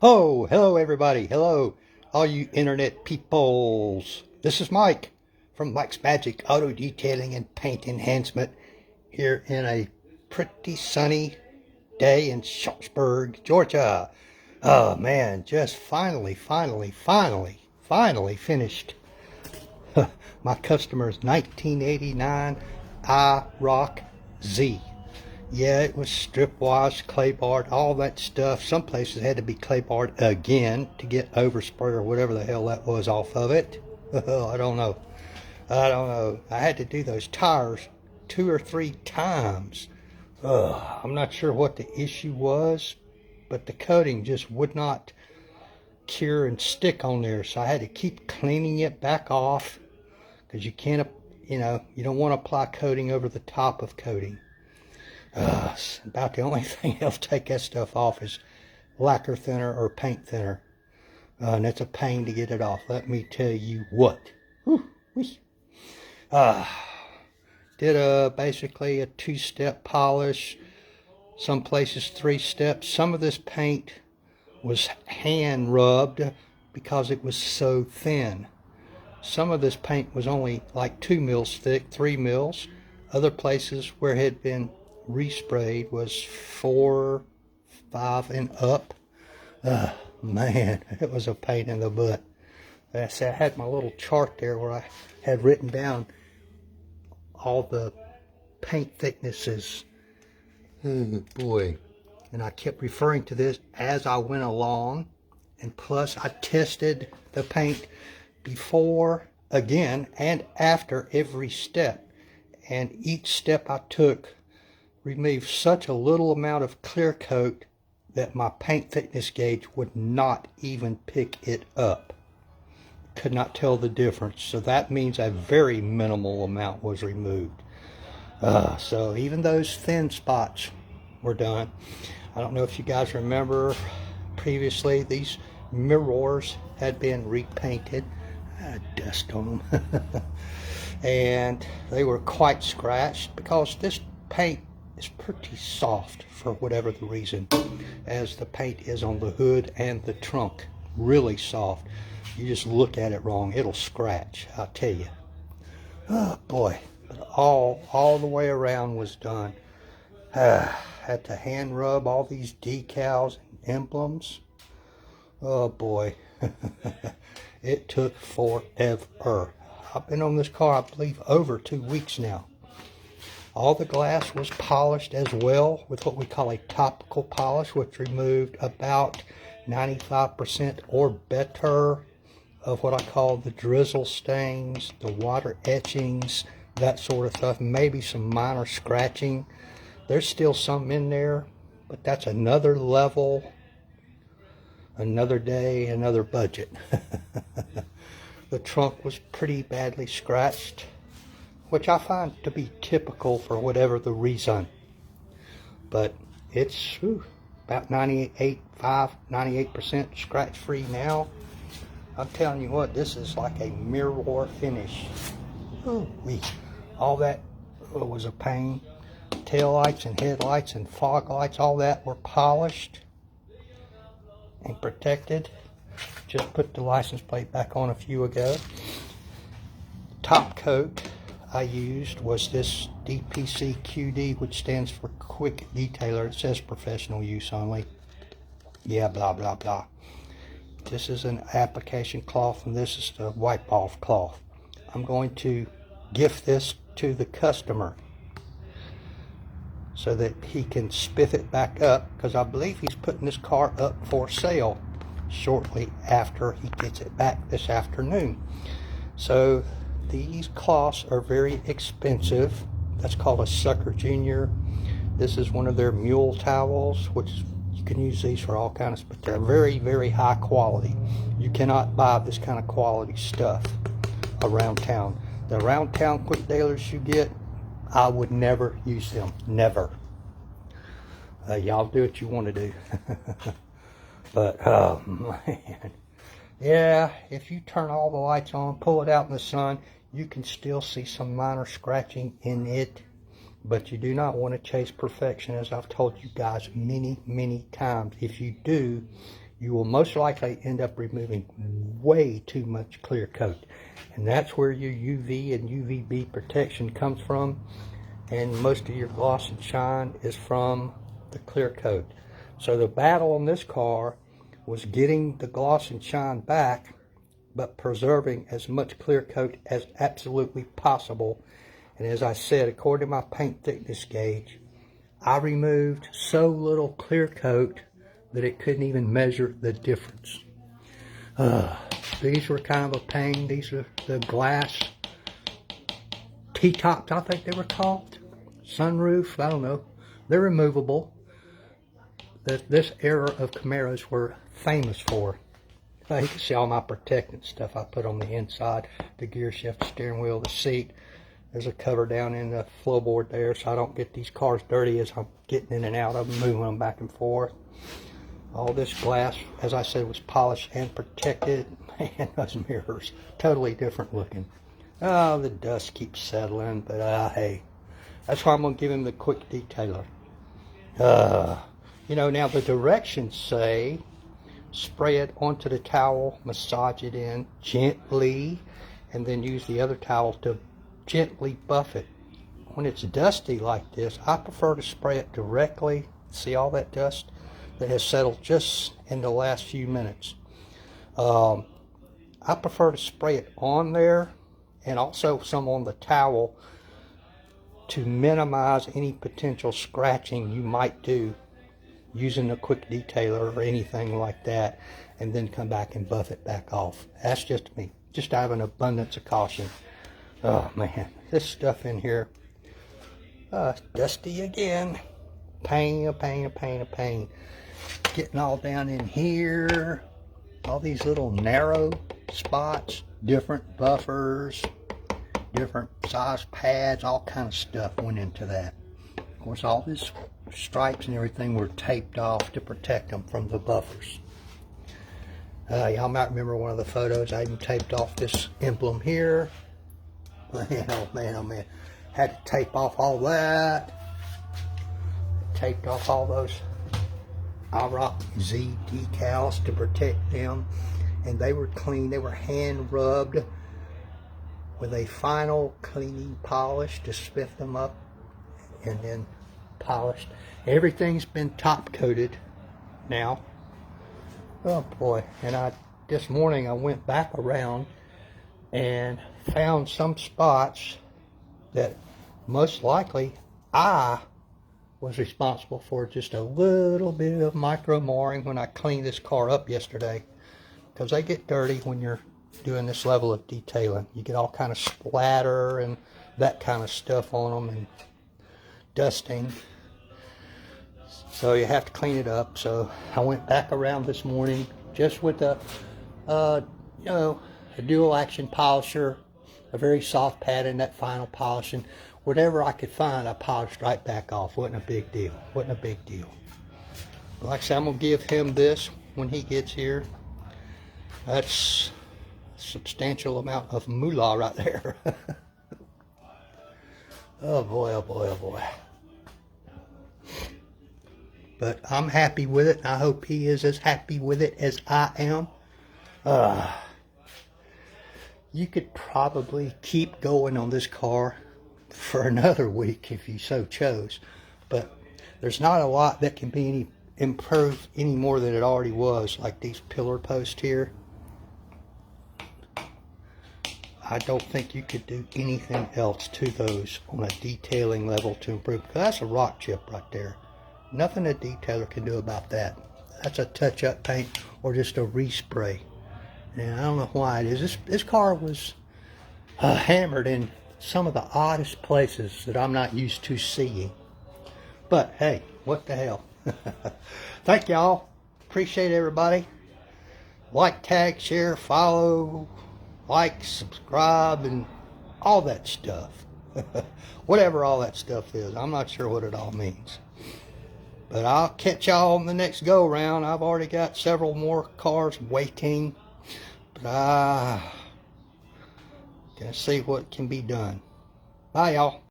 Oh, hello everybody. Hello, all you internet peoples. This is Mike from Mike's Magic Auto Detailing and Paint Enhancement here in a pretty sunny day in Sharpsburg, Georgia. Oh man, just finally finished my customer's 1989 IrocZ. Yeah, it was strip wash, clay barred, all that stuff. Some places had to be clay barred again to get overspray or whatever the hell that was off of it. I don't know. I had to do those tires 2 or 3 times. I'm not sure what the issue was, but the coating just would not cure and stick on there. So I had to keep cleaning it back off because you can't, you don't want to apply coating over the top of coating. About the only thing that'll take that stuff off is lacquer thinner or paint thinner. And it's a pain to get it off, let me tell you what. Did basically a 2-step polish, some places 3 steps. Some of this paint was hand rubbed because it was so thin. Some of this paint was only like 2 mils thick, 3 mils. Other places where it had been resprayed was 4, 5 and up. Man, it was a pain in the butt. I said I had my little chart there where I had written down all the paint thicknesses. Oh boy. And I kept referring to this as I went along. And plus I tested the paint before, again, and after every step. And each step I took removed such a little amount of clear coat that my paint thickness gauge would not even pick it up. Could not tell the difference. So that means a very minimal amount was removed. So even those thin spots were done. I don't know if you guys remember previously, these mirrors had been repainted. I had dust on them. And they were quite scratched because this paint is pretty soft for whatever the reason, as the paint is on the hood and the trunk. Really soft. You just look at it wrong, it'll scratch, I'll tell you. Oh boy, but all the way around was done. Had to hand rub all these decals and emblems. Oh boy. It took forever. I've been on this car, I believe, over 2 weeks now. All the glass was polished as well with what we call a topical polish, which removed about 95% or better of what I call the drizzle stains, the water etchings, that sort of stuff. Maybe some minor scratching. There's still some in there, but that's another level, another day, another budget. The trunk was pretty badly scratched, which I find to be typical for whatever the reason. But it's about 98% scratch free now. I'm telling you what, this is like a mirror finish. All that was a pain. Tail lights and headlights and fog lights, all that were polished and protected. Just put the license plate back on a few ago. Top coat I used was this DPC QD, which stands for Quick Detailer. It says professional use only. Yeah, blah, blah, blah. This is an application cloth, and this is the wipe off cloth. I'm going to gift this to the customer so that he can spiff it back up, because I believe he's putting this car up for sale shortly after he gets it back this afternoon. So these cloths are very expensive. That's called a Sucker Junior. This is one of their mule towels, which you can use these for all kinds, but they're very, very high quality. You cannot buy this kind of quality stuff around town. The around town quick dealers you get, I would never use them. Never. Y'all do what you want to do. But, oh man. Yeah, if you turn all the lights on, pull it out in the sun, you can still see some minor scratching in it. But you do not want to chase perfection, as I've told you guys many, many times. If you do, you will most likely end up removing way too much clear coat. And that's where your UV and UVB protection comes from. And most of your gloss and shine is from the clear coat. So the battle on this car was getting the gloss and shine back, but preserving as much clear coat as absolutely possible. And as I said, according to my paint thickness gauge, I removed so little clear coat that it couldn't even measure the difference. These were kind of a pain. These are the glass T-tops, I think they were called. Sunroof, I don't know. They're removable. This era of Camaros were famous for. You can see all my protectant stuff I put on the inside. The gear shift, the steering wheel, the seat. There's a cover down in the floorboard there so I don't get these cars dirty as I'm getting in and out of them, moving them back and forth. All this glass, as I said, was polished and protected. Man, those mirrors, totally different looking. Oh, the dust keeps settling, but hey, that's why I'm going to give him the quick detailer. You know, now the directions say spray it onto the towel, massage it in gently, and then use the other towel to gently buff it. When it's dusty like this, I prefer to spray it directly. See all that dust that has settled just in the last few minutes? I prefer to spray it on there and also some on the towel to minimize any potential scratching you might do using a quick detailer or anything like that, and then come back and buff it back off. That's just me. Just out of an abundance of caution. Oh man, this stuff in here, dusty again. Pain, a pain, a pain, a pain. Getting all down in here. All these little narrow spots, different buffers, different size pads, all kind of stuff went into that. Of course, all these stripes and everything were taped off to protect them from the buffers. Y'all might remember one of the photos. I even taped off this emblem here. Man, oh man, oh man. Had to tape off all that. Taped off all those IrocZ decals to protect them. And they were clean. They were hand rubbed with a final cleaning polish to spiff them up and then polished. Everything's been top coated now. Oh boy. And this morning I went back around and found some spots that most likely I was responsible for just a little bit of micro marring when I cleaned this car up yesterday, because they get dirty when you're doing this level of detailing. You get all kind of splatter and that kind of stuff on them and dusting, so you have to clean it up. So I went back around this morning just with a a dual action polisher, a very soft pad in that final polishing. Whatever I could find, I polished right back off. Wasn't a big deal. Wasn't a big deal. But like I said, I'm going to give him this when he gets here. That's a substantial amount of moolah right there. Oh boy, oh boy, oh boy. But I'm happy with it. I hope he is as happy with it as I am. You could probably keep going on this car for another week if you so chose, but there's not a lot that can be improved any more than it already was. Like these pillar posts here, I don't think you could do anything else to those on a detailing level to improve, because that's a rock chip right there. Nothing a detailer can do about that. That's a touch-up paint or just a respray. And I don't know why it is. This car was hammered in some of the oddest places that I'm not used to seeing. But hey, what the hell. Thank y'all. Appreciate everybody. Like, tag, share, follow, like, subscribe, and all that stuff. Whatever all that stuff is. I'm not sure what it all means. But I'll catch y'all on the next go round. I've already got several more cars waiting. But gonna see what can be done. Bye, y'all.